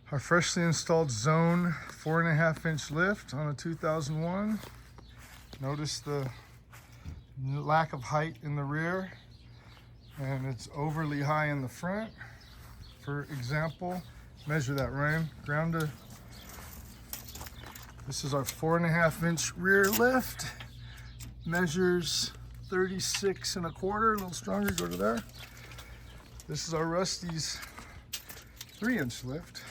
Our freshly installed Zone 4.5-inch lift on a 2001. Notice the lack of height in the rear, and it's overly high in the front. For example, measure that, Ryan. Ground to. This is our 4.5-inch rear lift. Measures 36 1/4, a little stronger, go to there. This is our Rusty's 3-inch lift,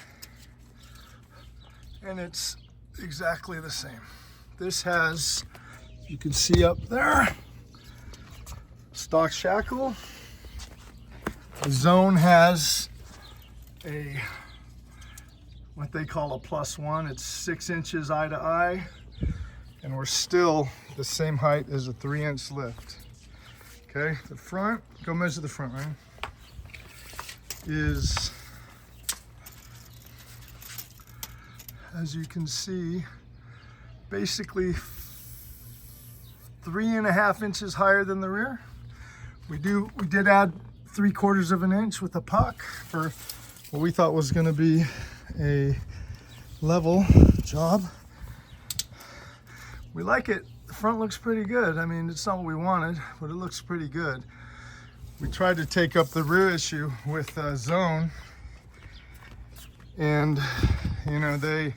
and it's exactly the same. This has, you can see up there, stock shackle. The Zone has a, what they call a +1. It's 6 inches eye to eye, and we're still the same height as a 3-inch lift. Okay, the front, go measure the front, right? Is, as you can see, basically 3.5 inches higher than the rear. We did add 3/4 of an inch with a puck for what we thought was going to be a level job. We like it. The front looks pretty good. I mean, it's not what we wanted, but it looks pretty good. We tried to take up the rear issue with Zone, and you know, they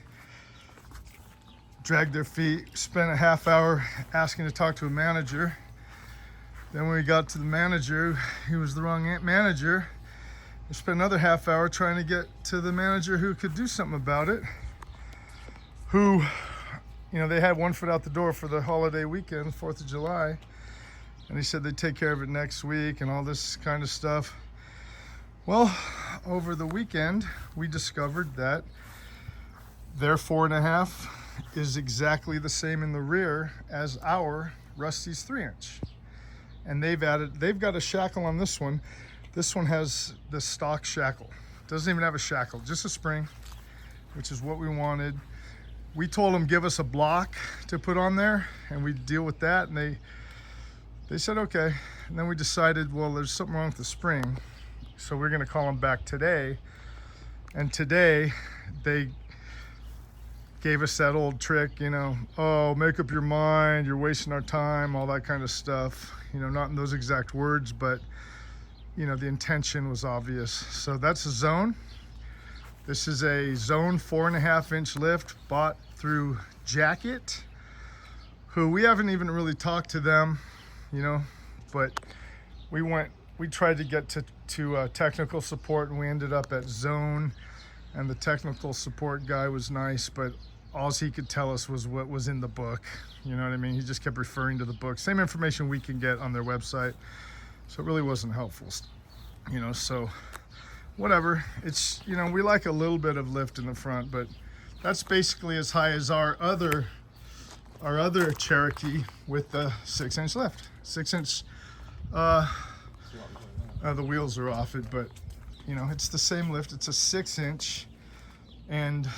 dragged their feet, spent a half hour asking to talk to a manager. Then when we got to the manager, he was the wrong manager. We spent another half hour trying to get to the manager who could do something about it, who, you know, they had one foot out the door for the holiday weekend, 4th of July, and he said they'd take care of it next week and all this kind of stuff. Well, over the weekend, we discovered that their 4.5 is exactly the same in the rear as our Rusty's 3-inch. And they've got a shackle on this one. This one has the stock shackle. Doesn't even have a shackle, just a spring, which is what we wanted. We told them give us a block to put on there and we'd deal with that, and they said okay. And then we decided, well, there's something wrong with the spring, so we're gonna call them back today. And today they gave us that old trick, you know, oh, make up your mind, you're wasting our time, all that kind of stuff. You know, not in those exact words, but you know, the intention was obvious. So that's a Zone. This is a Zone 4.5-inch lift bought through Jacket, who we haven't even really talked to them, you know, but we tried to get to technical support, and we ended up at Zone, and the technical support guy was nice, but all he could tell us was what was in the book. You know what I mean? He just kept referring to the book. Same information we can get on their website. So it really wasn't helpful, you know, so whatever. It's, you know, we like a little bit of lift in the front, but that's basically as high as our other Cherokee with the 6-inch lift. 6-inch, the wheels are off it, but you know, it's the same lift. It's a 6-inch, and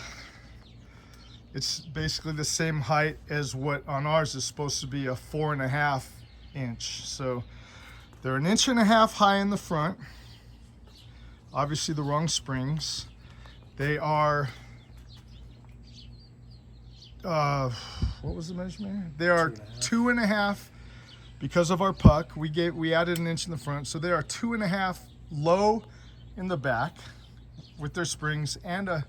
it's basically the same height as what on ours is supposed to be a 4.5-inch. So they're 1.5 inches high in the front. Obviously the wrong springs. They are, what was the measurement? They are 2.5 because of our puck. We added 1 inch in the front, so they are 2.5 low in the back with their springs, and a